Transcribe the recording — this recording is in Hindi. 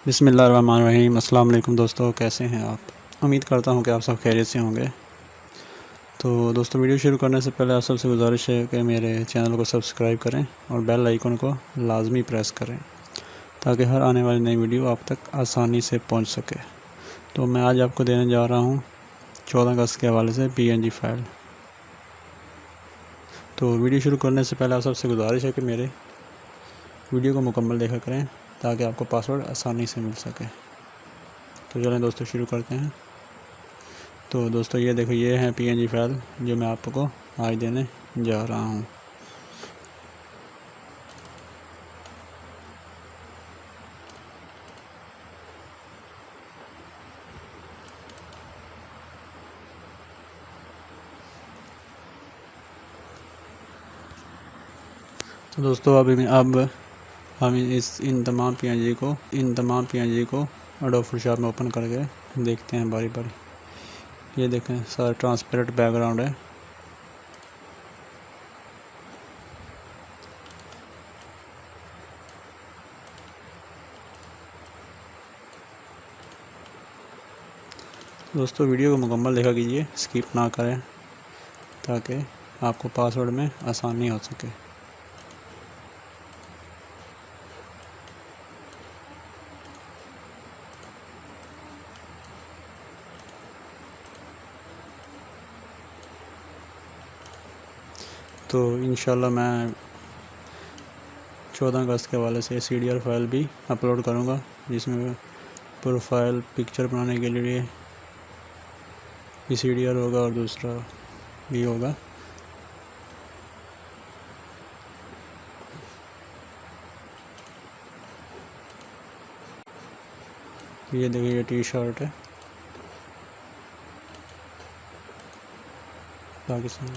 बिस्मिल्लाहिर्रहमानिर्रहीम। अस्सलाम वालेकुम दोस्तों, कैसे हैं आप? उम्मीद करता हूं कि आप सब खैरियत से होंगे। तो दोस्तों, वीडियो शुरू करने से पहले आप सबसे गुजारिश है कि मेरे चैनल को सब्सक्राइब करें और बेल आइकन को लाजमी प्रेस करें ताकि हर आने वाली नई वीडियो आप तक आसानी से पहुंच सके। तो मैं आज आपको देने जा रहा हूं 14 अगस्त के हवाले से PNG फ़ाइल। तो वीडियो शुरू करने से पहले आप सबसे गुजारिश है कि मेरे वीडियो को मुकम्मल देखा करें ताकि आपको पासवर्ड आसानी से मिल सके। तो चलें दोस्तों, शुरू करते हैं। तो दोस्तों, ये देखो, ये है PNG फ़ाइल जो मैं आपको आज देने जा रहा हूँ। तो दोस्तों, अब हम इन तमाम PNG को एडोब फोटोशॉप में ओपन करके देखते हैं बारी बारी। ये देखें, सारा ट्रांसपेरेंट बैकग्राउंड है। दोस्तों, वीडियो को मुकम्मल देखा कीजिए, स्किप ना करें ताकि आपको पासवर्ड में आसानी हो सके। तो इंशाल्लाह मैं 14 अगस्त के हवाले से CDR फाइल भी अपलोड करूँगा, जिसमें प्रोफाइल पिक्चर बनाने के लिए भी CDR होगा और दूसरा भी होगा। ये देखिए, ये T-शर्ट है पाकिस्तान।